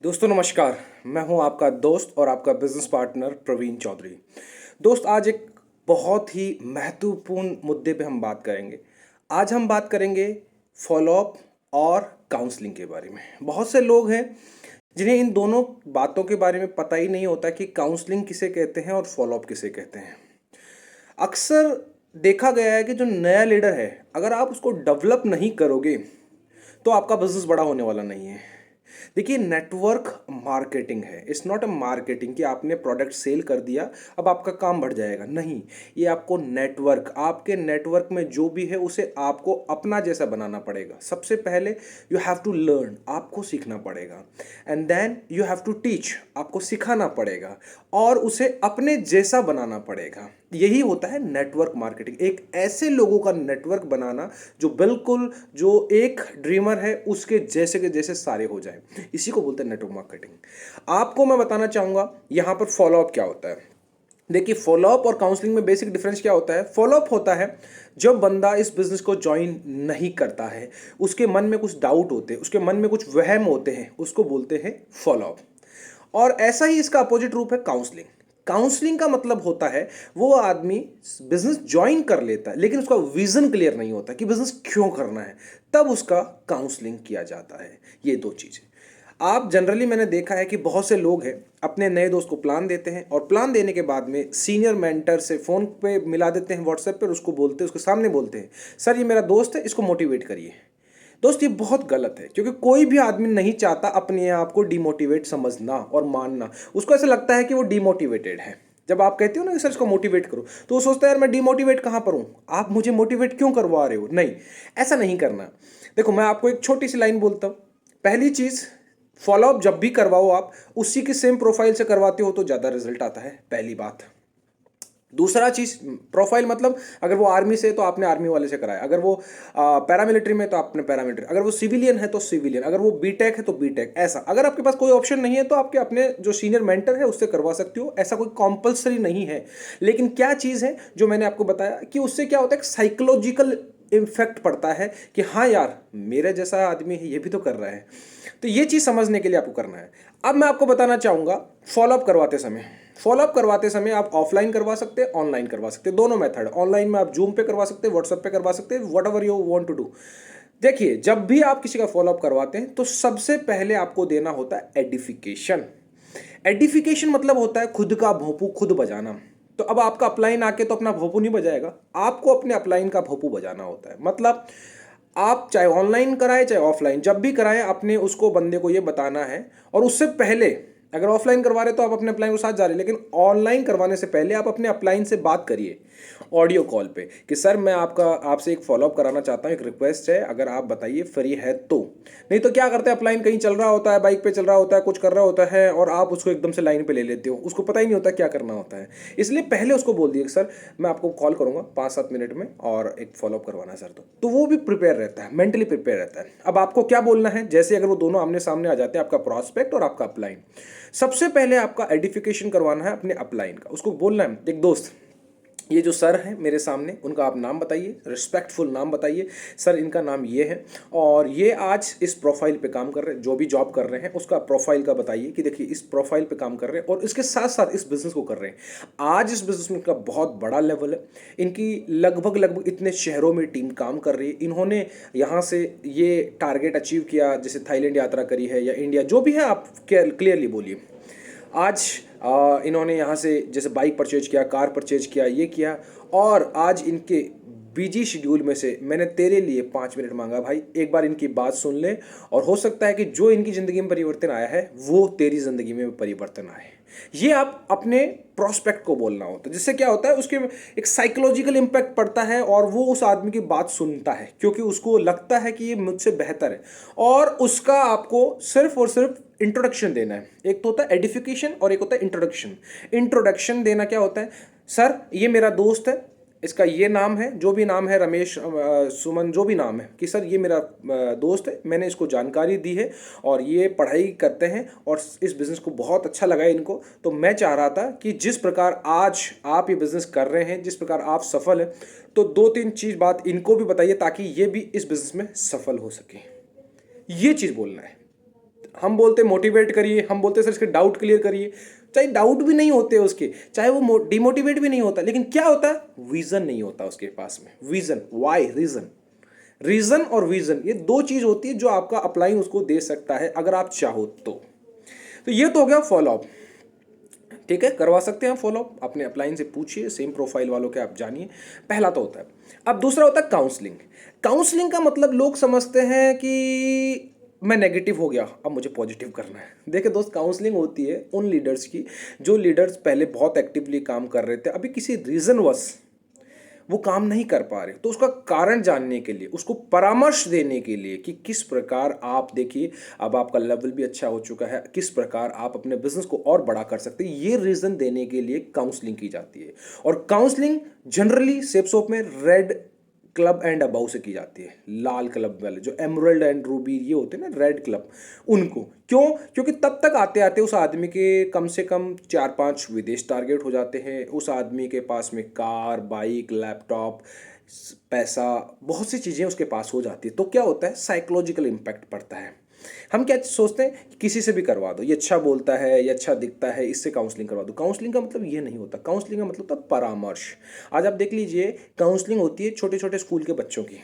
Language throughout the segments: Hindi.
दोस्तों नमस्कार। मैं हूं आपका दोस्त और आपका बिजनेस पार्टनर प्रवीण चौधरी। दोस्त आज एक बहुत ही महत्वपूर्ण मुद्दे पे हम बात करेंगे। आज हम बात करेंगे फॉलोअप और काउंसलिंग के बारे में। बहुत से लोग हैं जिन्हें इन दोनों बातों के बारे में पता ही नहीं होता कि काउंसलिंग किसे कहते हैं और फॉलोअप किसे कहते हैं। अक्सर देखा गया है कि जो नया लीडर है, अगर आप उसको डेवलप नहीं करोगे तो आपका बिजनेस बड़ा होने वाला नहीं है। देखिए, नेटवर्क मार्केटिंग है। इट्स नॉट अ मार्केटिंग कि आपने प्रोडक्ट सेल कर दिया अब आपका काम बढ़ जाएगा। नहीं, ये आपको नेटवर्क, आपके नेटवर्क में जो भी है उसे आपको अपना जैसा बनाना पड़ेगा। सबसे पहले यू हैव टू लर्न, आपको सीखना पड़ेगा। And then you have to teach, आपको सिखाना पड़ेगा और उसे अपने जैसा बनाना पड़ेगा। यही होता है नेटवर्क मार्केटिंग। एक ऐसे लोगों का नेटवर्क बनाना जो बिल्कुल जो एक ड्रीमर है उसके जैसे के जैसे सारे हो जाए, इसी को बोलते हैं नेटवर्क मार्केटिंग। आपको मैं बताना चाहूंगा यहां पर फॉलोअप क्या होता है। देखिए, फॉलोअप और काउंसलिंग में बेसिक डिफरेंस क्या होता है। फॉलोअप होता है जब बंदा इस बिजनेस को ज्वाइन नहीं करता है, उसके मन में कुछ डाउट होते हैं, उसके मन में कुछ वहम होते हैं, उसको बोलते हैं फॉलोअप। और ऐसा ही इसका अपोजिट रूप है काउंसलिंग। काउंसलिंग का मतलब होता है वो आदमी बिजनेस ज्वाइन कर लेता है लेकिन उसका विजन क्लियर नहीं होता कि बिजनेस क्यों करना है, तब उसका काउंसलिंग किया जाता है। ये दो चीजें आप जनरली मैंने देखा है कि बहुत से लोग हैं अपने नए दोस्त को प्लान देते हैं और प्लान देने के बाद में सीनियर मेंटर से फ़ोन पे मिला देते हैं, व्हाट्सएप पर उसको बोलते हैं, उसके सामने बोलते हैं सर ये मेरा दोस्त है, इसको मोटिवेट करिए। दोस्त, ये बहुत गलत है क्योंकि कोई भी आदमी नहीं चाहता अपने आप को डिमोटिवेट समझना और मानना। उसको ऐसा लगता है कि वो डिमोटिवेटेड है। जब आप कहते हो ना कि सर इसको मोटिवेट करो, तो वो सोचता है यार मैं डिमोटिवेट कहाँ पर हूँ, आप मुझे मोटिवेट क्यों करवा रहे हो। नहीं, ऐसा नहीं करना। देखो, मैं आपको एक छोटी सी लाइन बोलता हूँ। पहली चीज़, फॉलोअप जब भी करवाओ आप उसी की सेम प्रोफाइल से करवाते हो तो ज़्यादा रिजल्ट आता है, पहली बात। दूसरा चीज, प्रोफाइल मतलब अगर वो आर्मी से है तो आपने आर्मी वाले से कराया, अगर वो पैरामिलिट्री में तो आपने पैरामिलिट्री, अगर वो सिविलियन है तो सिविलियन, अगर वो बीटेक है तो बीटेक। ऐसा अगर आपके पास कोई ऑप्शन नहीं है तो आपके अपने जो सीनियर मेंटर है उससे करवा सकते हो। ऐसा कोई कॉम्पल्सरी नहीं है। लेकिन क्या चीज़ है जो मैंने आपको बताया कि उससे क्या होता है, साइकोलॉजिकल इम्फेक्ट पड़ता है कि हाँ यार मेरे जैसा आदमी है, ये भी तो कर रहा है। तो ये चीज़ समझने के लिए आपको करना है। अब मैं आपको बताना चाहूँगा फॉलोअप करवाते समय आप ऑफलाइन करवा सकते हैं, ऑनलाइन करवा सकते हैं, दोनों मेथड। ऑनलाइन में आप जूम पे करवा सकते हैं, व्हाट्सएप पे करवा सकते हैं, whatever you want to do. देखिए, जब भी आप किसी का फॉलोअप करवाते हैं तो सबसे पहले आपको देना होता है एडिफिकेशन। एडिफिकेशन मतलब होता है खुद का भोंपू खुद बजाना। तो अब आपका अपलाइन आके तो अपना भोंपू नहीं बजाएगा, आपको अपने अपलाइन का भोंपू बजाना होता है। मतलब आप चाहे ऑनलाइन कराएं चाहे ऑफलाइन, जब भी कराएं अपने उसको बंदे को ये बताना है। और उससे पहले अगर ऑफलाइन करवा रहे तो आप अपने अपलाइन के साथ जा रहे हैं, लेकिन ऑनलाइन करवाने से पहले आप अपने अपलाइन से बात करिए ऑडियो कॉल पे कि सर मैं आपसे एक फॉलोअप कराना चाहता हूँ, एक रिक्वेस्ट है, अगर आप बताइए फ्री है तो। नहीं तो क्या करते हैं, अपलाइन कहीं चल रहा होता है, बाइक पे चल रहा होता है, कुछ कर रहा होता है और आप उसको एकदम से लाइन पे ले लेते हो, उसको पता ही नहीं होता क्या करना होता है। इसलिए पहले उसको बोल दिए सर मैं आपको कॉल करूंगा 5-7 मिनट में और एक फॉलोअप करवाना है सर। तो वो भी प्रिपेयर रहता है, मेंटली प्रिपेयर रहता है। अब आपको क्या बोलना है, जैसे अगर वो दोनों आमने सामने आ जाते हैं, आपका प्रॉस्पेक्ट और आपका अपलाइन, सबसे पहले आपका एडिफिकेशन करवाना है अपने अपलाइन का। उसको बोलना है, एक दोस्त ये जो सर हैं मेरे सामने, उनका आप नाम बताइए, रिस्पेक्टफुल नाम बताइए। सर इनका नाम ये है और ये आज इस प्रोफाइल पे काम कर रहे हैं, जो भी जॉब कर रहे हैं उसका प्रोफाइल का बताइए कि देखिए इस प्रोफाइल पे काम कर रहे हैं और इसके साथ साथ इस बिज़नेस को कर रहे हैं। आज इस बिज़नेस में इनका बहुत बड़ा लेवल है, इनकी लगभग लगभग इतने शहरों में टीम काम कर रही है, इन्होंने यहाँ से ये टारगेट अचीव किया, जैसे थाईलैंड यात्रा करी है या इंडिया, जो भी है आप क्लियरली बोलिए। आज इन्होंने यहाँ से जैसे बाइक परचेज किया, कार परचेज किया, ये किया। और आज इनके बिजी शेड्यूल में से मैंने तेरे लिए 5 मिनट मांगा, भाई एक बार इनकी बात सुन ले और हो सकता है कि जो इनकी ज़िंदगी में परिवर्तन आया है वो तेरी ज़िंदगी में परिवर्तन आए। ये आप अपने प्रोस्पेक्ट को बोलना होता है, जिससे क्या होता है उसके एक साइकोलॉजिकल इम्पैक्ट पड़ता है और वो उस आदमी की बात सुनता है क्योंकि उसको लगता है कि ये मुझसे बेहतर है। और उसका आपको सिर्फ और सिर्फ इंट्रोडक्शन देना है। एक तो होता है एडिफिकेशन और एक होता है इंट्रोडक्शन। इंट्रोडक्शन देना क्या होता है, सर ये मेरा दोस्त है, इसका ये नाम है, जो भी नाम है, रमेश, सुमन, जो भी नाम है, कि सर ये मेरा दोस्त है, मैंने इसको जानकारी दी है और ये पढ़ाई करते हैं और इस बिज़नेस को बहुत अच्छा लगा है इनको। तो मैं चाह रहा था कि जिस प्रकार आज आप ये बिज़नेस कर रहे हैं, जिस प्रकार आप सफल हैं, तो 2-3 चीज़ बात इनको भी बताइए ताकि ये भी इस बिज़नेस में सफल हो सके। ये चीज़ बोलना है। हम बोलते मोटिवेट करिए, हम बोलते सर इसके डाउट क्लियर करिए, चाहे डाउट भी नहीं होते उसके, चाहे वो डिमोटिवेट भी नहीं होता, लेकिन क्या होता है, विजन नहीं होता उसके पास में। विजन, वाई, रीजन और विजन, ये दो चीज होती है जो आपका अपलाइन उसको दे सकता है अगर आप चाहो तो ये तो हो गया फॉलोअप। ठीक है, करवा सकते हैं फॉलोअप, अपने अपलाइन से पूछिए, सेम प्रोफाइल वालों के आप जानिए, पहला तो होता है। अब दूसरा होता है काउंसलिंग। काउंसलिंग का मतलब लोग समझते हैं कि मैं नेगेटिव हो गया, अब मुझे पॉजिटिव करना है। देखिए दोस्त, काउंसलिंग होती है उन लीडर्स की जो लीडर्स पहले बहुत एक्टिवली काम कर रहे थे, अभी किसी रीजन वश वो काम नहीं कर पा रहे, तो उसका कारण जानने के लिए, उसको परामर्श देने के लिए कि किस प्रकार आप, देखिए अब आपका लेवल भी अच्छा हो चुका है, किस प्रकार आप अपने बिजनेस को और बड़ा कर सकते हैं, ये रीजन देने के लिए काउंसलिंग की जाती है। और काउंसलिंग जनरली सेप्सोप में रेड क्लब एंड अबाउ से की जाती है। लाल क्लब वाले जो एमरल्ड एंड रूबी ये होते हैं ना, रेड क्लब, उनको क्यों, क्योंकि तब तक आते आते उस आदमी के कम से कम 4-5 विदेश टारगेट हो जाते हैं, उस आदमी के पास में कार, बाइक, लैपटॉप, पैसा, बहुत सी चीज़ें उसके पास हो जाती है। तो क्या होता है, साइकोलॉजिकल इम्पैक्ट पड़ता है। हम क्या सोचते हैं कि किसी से भी करवा दो, ये अच्छा बोलता है, ये अच्छा दिखता है, इससे काउंसलिंग करवा दो। काउंसलिंग का मतलब ये नहीं होता, काउंसलिंग का मतलब होता है परामर्श। आज आप देख लीजिए, काउंसलिंग होती है छोटे छोटे स्कूल के बच्चों की,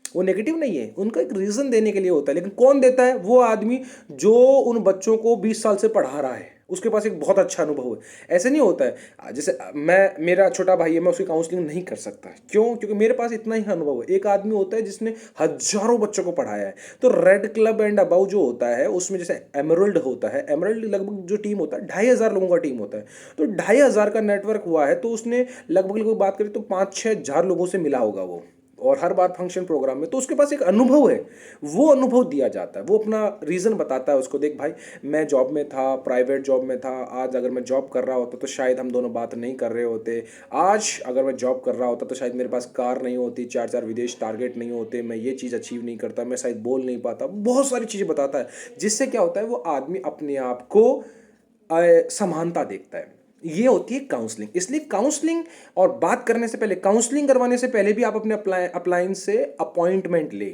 वो नेगेटिव नहीं है, उनका एक रीज़न देने के लिए होता है, लेकिन कौन देता है, वो आदमी जो उन बच्चों को 20 साल से पढ़ा रहा है, उसके पास एक बहुत अच्छा अनुभव है। ऐसे नहीं होता है, जैसे मेरा छोटा भाई है, मैं उसकी काउंसलिंग नहीं कर सकता, क्यों, क्योंकि मेरे पास इतना ही अनुभव है। एक आदमी होता है जिसने हजारों बच्चों को पढ़ाया है। तो रेड क्लब एंड अबाउ जो होता है, उसमें जैसे एमरल्ड होता है, एमरल्ड लगभग जो टीम होता है 2,500 लोगों का टीम होता है, तो 2,500 का नेटवर्क हुआ है, तो उसने लगभग बात करें तो 5-6 हज़ार लोगों से मिला होगा वो, और हर बार फंक्शन प्रोग्राम में, तो उसके पास एक अनुभव है, वो अनुभव दिया जाता है, वो अपना रीज़न बताता है उसको, देख भाई मैं जॉब में था, प्राइवेट जॉब में था, आज अगर मैं जॉब कर रहा होता तो शायद हम दोनों बात नहीं कर रहे होते, आज अगर मैं जॉब कर रहा होता तो शायद मेरे पास कार नहीं होती, 4-4 विदेश टारगेट नहीं होते, मैं ये चीज़ अचीव नहीं करता, मैं शायद बोल नहीं पाता, बहुत सारी चीज़ें बताता है, जिससे क्या होता है, वो आदमी अपने आप को समानता देखता है। ये होती है काउंसलिंग। इसलिए काउंसलिंग और बात करने से पहले, काउंसलिंग करवाने से पहले भी आप अपने अपलाइन से अपॉइंटमेंट ले,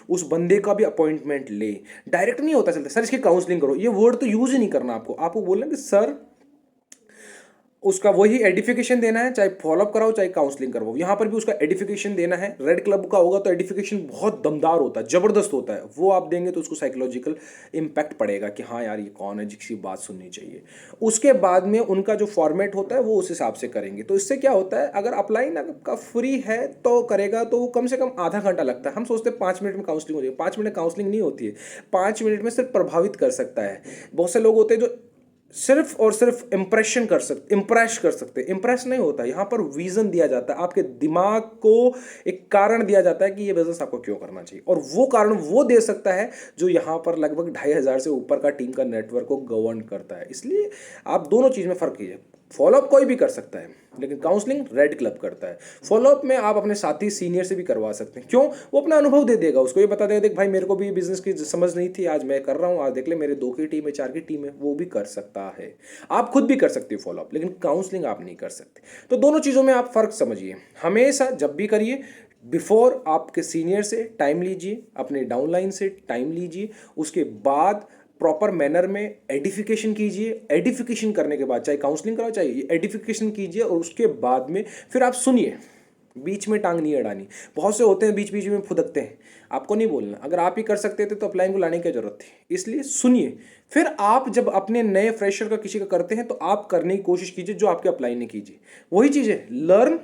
उस बंदे का भी अपॉइंटमेंट ले। डायरेक्ट नहीं होता चलता सर इसकी काउंसलिंग करो, ये वर्ड तो यूज ही नहीं करना आपको। आपको बोलना कि सर उसका वही एडिफिकेशन देना है, चाहे फॉलोअप कराओ चाहे काउंसलिंग करवाओ, यहाँ पर भी उसका एडिफिकेशन देना है। रेड क्लब का होगा तो एडिफिकेशन बहुत दमदार होता है, जबरदस्त होता है, वो आप देंगे तो उसको साइकोलॉजिकल इम्पैक्ट पड़ेगा कि हाँ यार ये कौन है जिसकी बात सुननी चाहिए। उसके बाद में उनका जो फॉर्मेट होता है वो उस हिसाब से करेंगे। तो इससे क्या होता है, अगर अपलाइन आपका फ्री है तो करेगा तो वो कम से कम आधा घंटा लगता है। हम सोचते हैं 5 मिनट में काउंसलिंग हो जाएगी, 5 मिनट काउंसलिंग नहीं होती है, 5 मिनट में सिर्फ प्रभावित कर सकता है। बहुत से लोग होते हैं जो सिर्फ और सिर्फ इम्प्रेस कर सकते, इम्प्रेस नहीं होता। यहाँ पर विजन दिया जाता है, आपके दिमाग को एक कारण दिया जाता है कि ये बिजनेस आपको क्यों करना चाहिए, और वो कारण वो दे सकता है जो यहाँ पर लगभग 2,500 से ऊपर का टीम का नेटवर्क को गवर्न करता है। इसलिए आप दोनों चीज़ में फ़र्क कीजिए। फॉलोअप कोई भी कर सकता है, लेकिन काउंसलिंग रेड क्लब करता है। फॉलोअप में आप अपने साथी सीनियर से भी करवा सकते हैं, क्यों, वो अपना अनुभव दे देगा, उसको ये बता देगा देख भाई मेरे को भी बिजनेस की समझ नहीं थी, आज मैं कर रहा हूँ, आज देख ले मेरे 2 की टीम है, 4 की टीम है, वो भी कर सकता है। आप खुद भी कर सकते हो फॉलोअप, लेकिन काउंसलिंग आप नहीं कर सकते। तो दोनों चीज़ों में आप फ़र्क समझिए। हमेशा जब भी करिए, बिफोर आपके सीनियर से टाइम लीजिए, अपने डाउनलाइन से टाइम लीजिए, उसके बाद प्रॉपर मैनर में एडिफिकेशन कीजिए। एडिफिकेशन करने के बाद चाहे काउंसलिंग कराओ चाहे एडिफिकेशन कीजिए, और उसके बाद में फिर आप सुनिए, बीच में टांग नहीं अड़ानी। बहुत से होते हैं बीच बीच में फुदकते हैं, आपको नहीं बोलना। अगर आप ही कर सकते थे तो अपलाइन को लाने की जरूरत थी। इसलिए सुनिए, फिर आप जब अपने नए फ्रेशर का किसी का करते हैं तो आप करने की कोशिश कीजिए जो आपके अपलाइन ने कीजिए। वही चीज़ है, learn,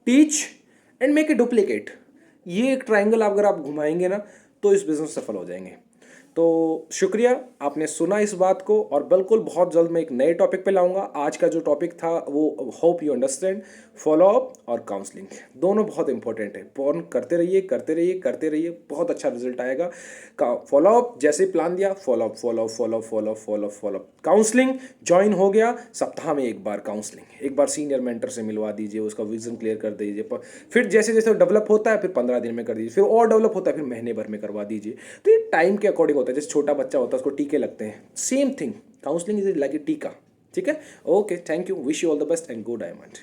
teach and make a duplicate. ये एक ट्राइंगल अगर आप घुमाएंगे ना तो इस बिजनेस सफल हो जाएंगे। तो शुक्रिया आपने सुना इस बात को, और बिल्कुल बहुत जल्द मैं एक नए टॉपिक पे लाऊंगा। आज का जो टॉपिक था वो होप यू अंडरस्टैंड, फॉलोअप और काउंसलिंग दोनों बहुत इंपॉर्टेंट है। फोन करते रहिए करते रहिए करते रहिए, बहुत अच्छा रिजल्ट आएगा। फॉलोअप जैसे प्लान दिया, follow up follow up follow up follow up follow up follow up. Counselling join हो गया, सप्ताह में एक बार काउंसलिंग, एक बार सीनियर मेंटर से मिलवा दीजिए, उसका विजन क्लियर कर दीजिए। फिर जैसे जैसे डेवलप होता है फिर 15 दिन में कर दीजिए, फिर और डेवलप होता है फिर महीने भर में करवा दीजिए। तो ये टाइम के अकॉर्डिंग होता है। जैसे छोटा बच्चा होता है उसको टीके लगते हैं, same thing counselling is like a टीका। ठीक है, okay, thank you, wish you all the best and go diamond.